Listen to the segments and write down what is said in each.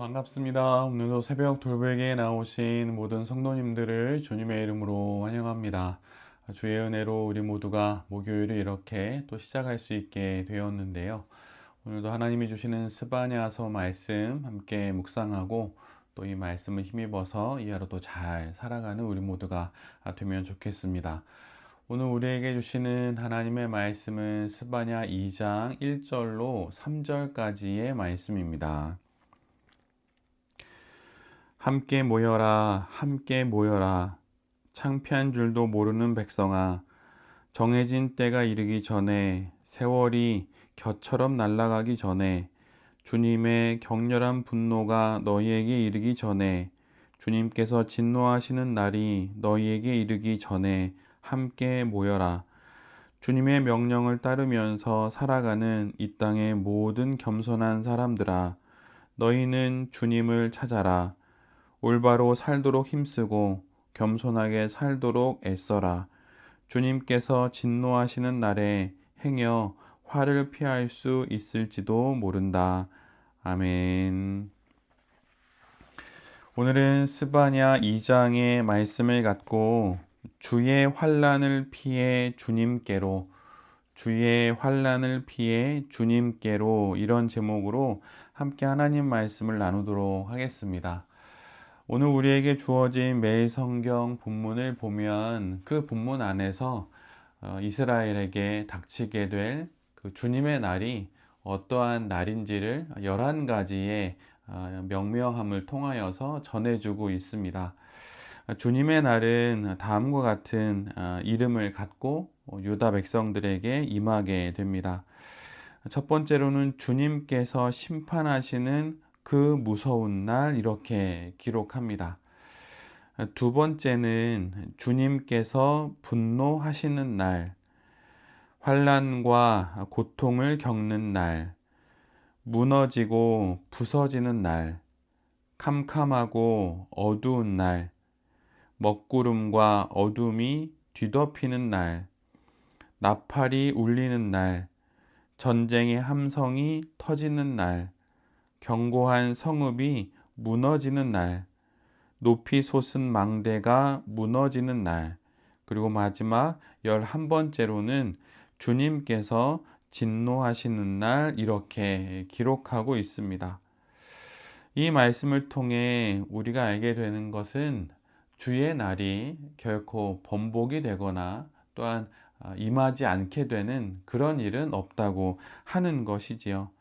반갑습니다. 오늘도 새벽 돌베개에 나오신 모든 성도님들을 주님의 이름으로 환영합니다. 주의 은혜로 우리 모두가 목요일을 이렇게 또 시작할 수 있게 되었는데요. 오늘도 하나님이 주시는 스바냐서 말씀 함께 묵상하고 또 이 말씀을 힘입어서 이 하루도 잘 살아가는 우리 모두가 되면 좋겠습니다. 오늘 우리에게 주시는 하나님의 말씀은 스바냐 2장 1절로 3절까지의 말씀입니다. 함께 모여라, 함께 모여라. 창피한 줄도 모르는 백성아, 정해진 때가 이르기 전에, 세월이 겨처럼 날아가기 전에, 주님의 격렬한 분노가 너희에게 이르기 전에, 주님께서 진노하시는 날이 너희에게 이르기 전에 함께 모여라. 주님의 명령을 따르면서 살아가는 이 땅의 모든 겸손한 사람들아, 너희는 주님을 찾아라. 올바로 살도록 힘쓰고 겸손하게 살도록 애써라. 주님께서 진노하시는 날에 행여 화를 피할 수 있을지도 모른다. 아멘. 오늘은 스바냐 2장의 말씀을 갖고 주의 환난을 피해 주님께로, 주의 환난을 피해 주님께로, 이런 제목으로 함께 하나님 말씀을 나누도록 하겠습니다. 오늘 우리에게 주어진 매일 성경 본문을 보면 그 본문 안에서 이스라엘에게 닥치게 될 그 주님의 날이 어떠한 날인지를 11가지의 명명함을 통하여서 전해주고 있습니다. 주님의 날은 다음과 같은 이름을 갖고 유다 백성들에게 임하게 됩니다. 첫 번째로는 주님께서 심판하시는 그 무서운 날, 이렇게 기록합니다. 두 번째는 주님께서 분노하시는 날, 환난과 고통을 겪는 날, 무너지고 부서지는 날, 캄캄하고 어두운 날, 먹구름과 어둠이 뒤덮이는 날, 나팔이 울리는 날, 전쟁의 함성이 터지는 날, 견고한 성읍이 무너지는 날, 높이 솟은 망대가 무너지는 날, 그리고 마지막 11번째로는 주님께서 진노하시는 날, 이렇게 기록하고 있습니다. 이 말씀을 통해 우리가 알게 되는 것은 주의 날이 결코 번복이 되거나 또한 임하지 않게 되는 그런 일은 없다고 하는 것이지요.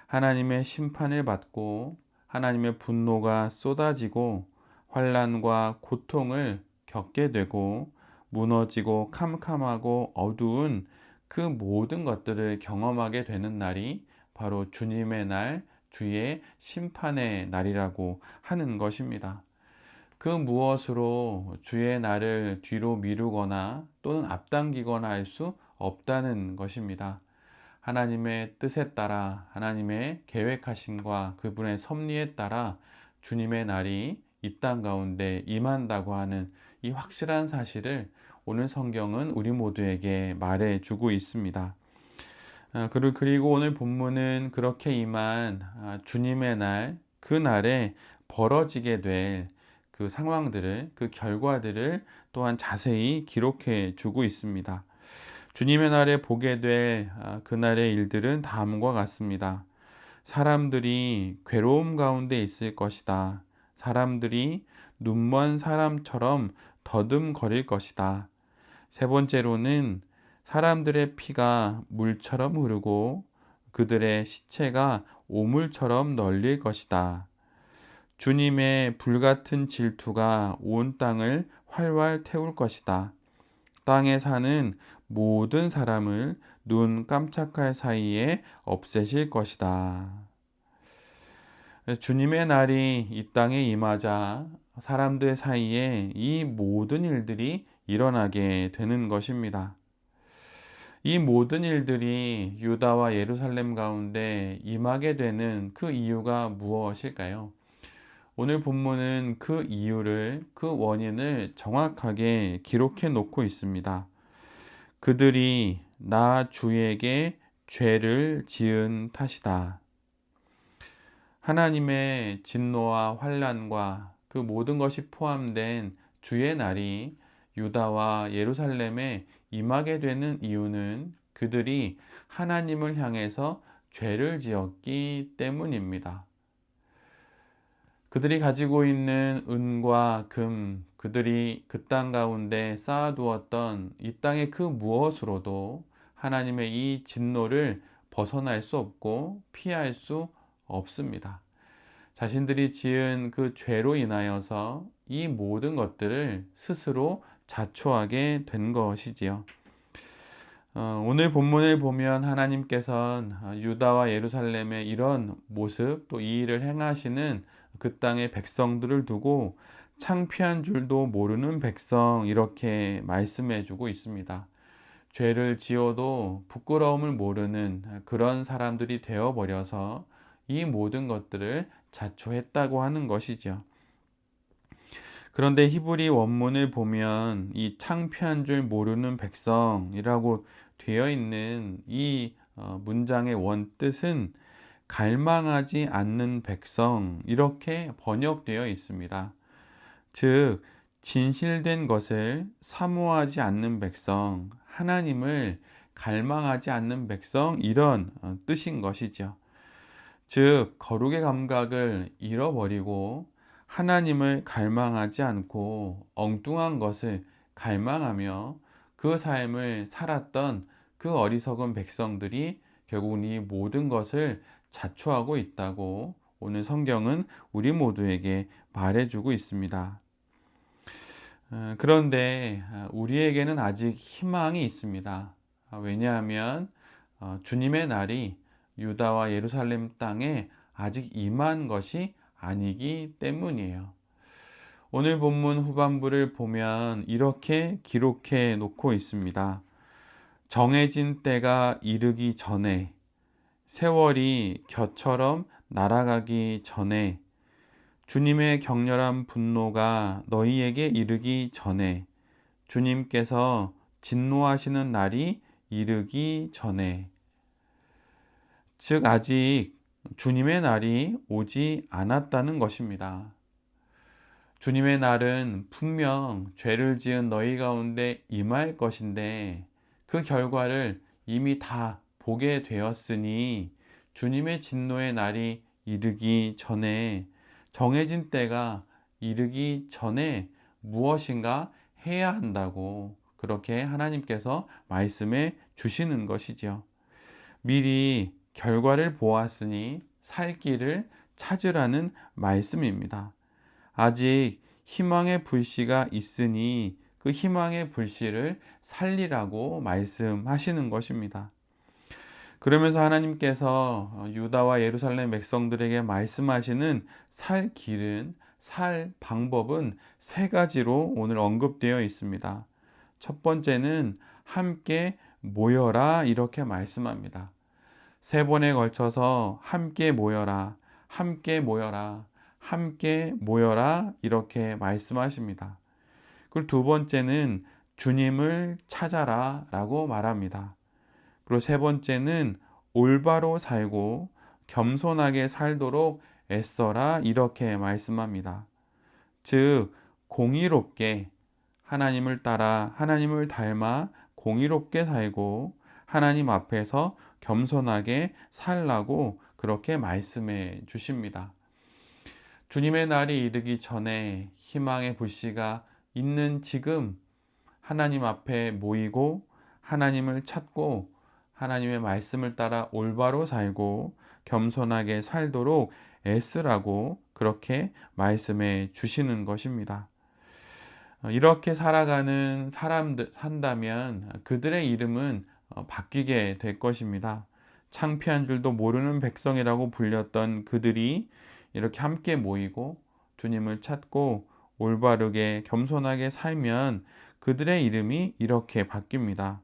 하나님의 심판을 받고 하나님의 분노가 쏟아지고 환난과 고통을 겪게 되고 무너지고 캄캄하고 어두운 그 모든 것들을 경험하게 되는 날이 바로 주님의 날, 주의 심판의 날이라고 하는 것입니다. 그 무엇으로 주의 날을 뒤로 미루거나 또는 앞당기거나 할 수 없다는 것입니다. 하나님의 뜻에 따라, 하나님의 계획하심과 그분의 섭리에 따라 주님의 날이 이 땅 가운데 임한다고 하는 이 확실한 사실을 오늘 성경은 우리 모두에게 말해주고 있습니다. 그리고 오늘 본문은 그렇게 임한 주님의 날, 그 날에 벌어지게 될 그 상황들을, 그 결과들을 또한 자세히 기록해 주고 있습니다. 주님의 날에 보게 될 그날의 일들은 다음과 같습니다. 사람들이 괴로움 가운데 있을 것이다. 사람들이 눈먼 사람처럼 더듬거릴 것이다. 세 번째로는 사람들의 피가 물처럼 흐르고 그들의 시체가 오물처럼 널릴 것이다. 주님의 불같은 질투가 온 땅을 활활 태울 것이다. 땅에 사는 모든 사람을 눈 깜짝할 사이에 없애실 것이다. 주님의 날이 이 땅에 임하자 사람들 사이에 이 모든 일들이 일어나게 되는 것입니다. 이 모든 일들이 유다와 예루살렘 가운데 임하게 되는 그 이유가 무엇일까요? 오늘 본문은 그 이유를, 그 원인을 정확하게 기록해 놓고 있습니다. 그들이 나 주에게 죄를 지은 탓이다. 하나님의 진노와 환난과 그 모든 것이 포함된 주의 날이 유다와 예루살렘에 임하게 되는 이유는 그들이 하나님을 향해서 죄를 지었기 때문입니다. 그들이 가지고 있는 은과 금, 그들이 그 땅 가운데 쌓아두었던 이 땅의 그 무엇으로도 하나님의 이 진노를 벗어날 수 없고 피할 수 없습니다. 자신들이 지은 그 죄로 인하여서 이 모든 것들을 스스로 자초하게 된 것이지요. 오늘 본문을 보면 하나님께서는 유다와 예루살렘의 이런 모습 또 이 일을 행하시는 그 땅의 백성들을 두고 창피한 줄도 모르는 백성 이렇게 말씀해 주고 있습니다. 죄를 지어도 부끄러움을 모르는 그런 사람들이 되어버려서 이 모든 것들을 자초했다고 하는 것이죠. 그런데 히브리 원문을 보면 이 창피한 줄 모르는 백성이라고 되어 있는 이 문장의 원뜻은 갈망하지 않는 백성 이렇게 번역되어 있습니다. 즉 진실된 것을 사모하지 않는 백성, 하나님을 갈망하지 않는 백성 이런 뜻인 것이죠. 즉 거룩의 감각을 잃어버리고 하나님을 갈망하지 않고 엉뚱한 것을 갈망하며 그 삶을 살았던 그 어리석은 백성들이 결국은 이 모든 것을 자초하고 있다고 오늘 성경은 우리 모두에게 말해주고 있습니다. 그런데 우리에게는 아직 희망이 있습니다. 왜냐하면 주님의 날이 유다와 예루살렘 땅에 아직 임한 것이 아니기 때문이에요. 오늘 본문 후반부를 보면 이렇게 기록해 놓고 있습니다. 정해진 때가 이르기 전에, 세월이 겨처럼 날아가기 전에, 주님의 격렬한 분노가 너희에게 이르기 전에, 주님께서 진노하시는 날이 이르기 전에, 즉 아직 주님의 날이 오지 않았다는 것입니다. 주님의 날은 분명 죄를 지은 너희 가운데 임할 것인데 그 결과를 이미 다 보게 되었으니 주님의 진노의 날이 이르기 전에, 정해진 때가 이르기 전에 무엇인가 해야 한다고 그렇게 하나님께서 말씀해 주시는 것이죠. 미리 결과를 보았으니 살 길을 찾으라는 말씀입니다. 아직 희망의 불씨가 있으니 그 희망의 불씨를 살리라고 말씀하시는 것입니다. 그러면서 하나님께서 유다와 예루살렘 백성들에게 말씀하시는 살 길은, 살 방법은 세 가지로 오늘 언급되어 있습니다. 첫 번째는 함께 모여라 이렇게 말씀합니다. 세 번에 걸쳐서 함께 모여라, 함께 모여라, 함께 모여라 이렇게 말씀하십니다. 그리고 두 번째는 주님을 찾아라 라고 말합니다. 그리고 세 번째는 올바로 살고 겸손하게 살도록 애써라 이렇게 말씀합니다. 즉 공의롭게 하나님을 따라 하나님을 닮아 공의롭게 살고 하나님 앞에서 겸손하게 살라고 그렇게 말씀해 주십니다. 주님의 날이 이르기 전에 희망의 불씨가 있는 지금 하나님 앞에 모이고 하나님을 찾고 하나님의 말씀을 따라 올바로 살고 겸손하게 살도록 애쓰라고 그렇게 말씀해 주시는 것입니다. 이렇게 살아가는 사람들 산다면 그들의 이름은 바뀌게 될 것입니다. 창피한 줄도 모르는 백성이라고 불렸던 그들이 이렇게 함께 모이고 주님을 찾고 올바르게 겸손하게 살면 그들의 이름이 이렇게 바뀝니다.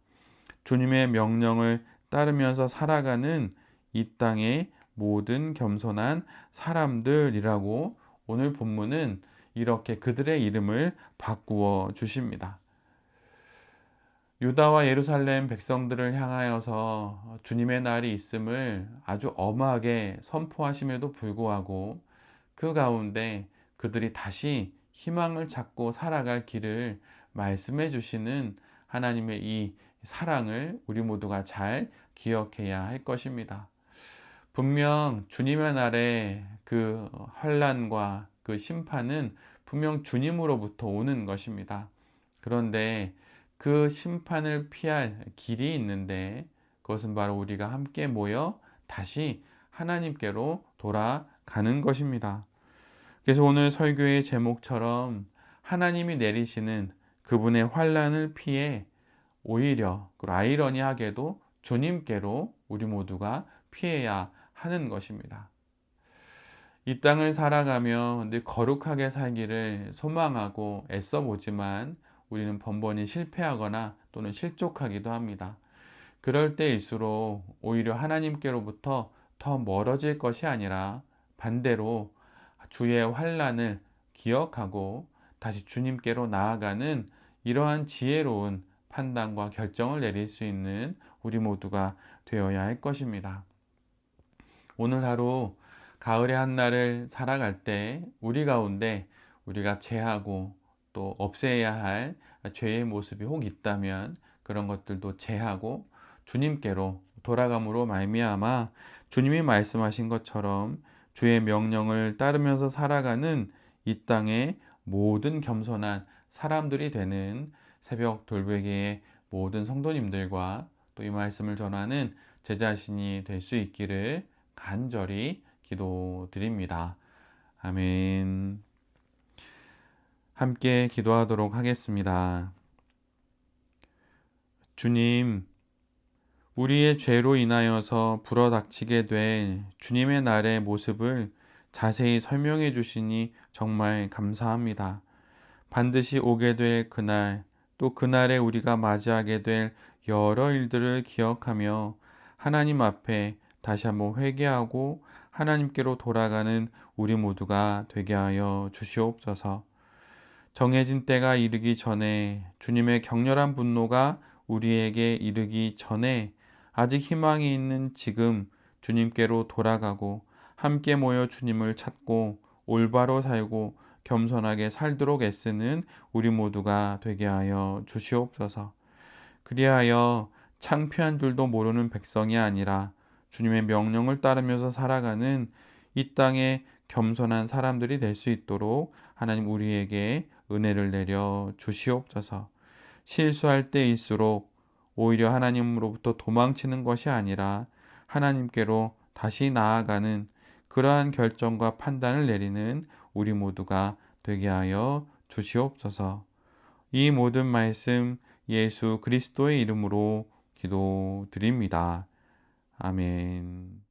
주님의 명령을 따르면서 살아가는 이 땅의 모든 겸손한 사람들이라고 오늘 본문은 이렇게 그들의 이름을 바꾸어 주십니다. 유다와 예루살렘 백성들을 향하여서 주님의 날이 있음을 아주 엄하게 선포하심에도 불구하고 그 가운데 그들이 다시 희망을 찾고 살아갈 길을 말씀해 주시는 하나님의 이 사랑을 우리 모두가 잘 기억해야 할 것입니다. 분명 주님의 날에 그 환난과 그 심판은 분명 주님으로부터 오는 것입니다. 그런데 그 심판을 피할 길이 있는데 그것은 바로 우리가 함께 모여 다시 하나님께로 돌아가는 것입니다. 그래서 오늘 설교의 제목처럼 하나님이 내리시는 그분의 환난을 피해 오히려 아이러니하게도 주님께로 우리 모두가 피해야 하는 것입니다. 이 땅을 살아가며 늘 거룩하게 살기를 소망하고 애써보지만 우리는 번번이 실패하거나 또는 실족하기도 합니다. 그럴 때일수록 오히려 하나님께로부터 더 멀어질 것이 아니라 반대로 주의 환난을 기억하고 다시 주님께로 나아가는 이러한 지혜로운 판단과 결정을 내릴 수 있는 우리 모두가 되어야 할 것입니다. 오늘 하루 가을의 한날을 살아갈 때 우리 가운데 우리가 제하고 또 없애야 할 죄의 모습이 혹 있다면 그런 것들도 제하고 주님께로 돌아감으로 말미암아 주님이 말씀하신 것처럼 주의 명령을 따르면서 살아가는 이 땅의 모든 겸손한 사람들이 되는 새벽 돌베개의 모든 성도님들과 또 이 말씀을 전하는 제 자신이 될 수 있기를 간절히 기도드립니다. 아멘. 함께 기도하도록 하겠습니다. 주님, 우리의 죄로 인하여서 불어닥치게 된 주님의 날의 모습을 자세히 설명해 주시니 정말 감사합니다. 반드시 오게 될 그날, 또 그날에 우리가 맞이하게 될 여러 일들을 기억하며 하나님 앞에 다시 한번 회개하고 하나님께로 돌아가는 우리 모두가 되게 하여 주시옵소서. 정해진 때가 이르기 전에 주님의 격렬한 분노가 우리에게 이르기 전에 아직 희망이 있는 지금 주님께로 돌아가고 함께 모여 주님을 찾고 올바로 살고 겸손하게 살도록 애쓰는 우리 모두가 되게 하여 주시옵소서. 그리하여 창피한 줄도 모르는 백성이 아니라 주님의 명령을 따르면서 살아가는 이 땅의 겸손한 사람들이 될 수 있도록 하나님 우리에게 은혜를 내려 주시옵소서. 실수할 때일수록 오히려 하나님으로부터 도망치는 것이 아니라 하나님께로 다시 나아가는 그러한 결정과 판단을 내리는 우리 모두가 되게 하여 주시옵소서. 이 모든 말씀 예수 그리스도의 이름으로 기도드립니다. 아멘.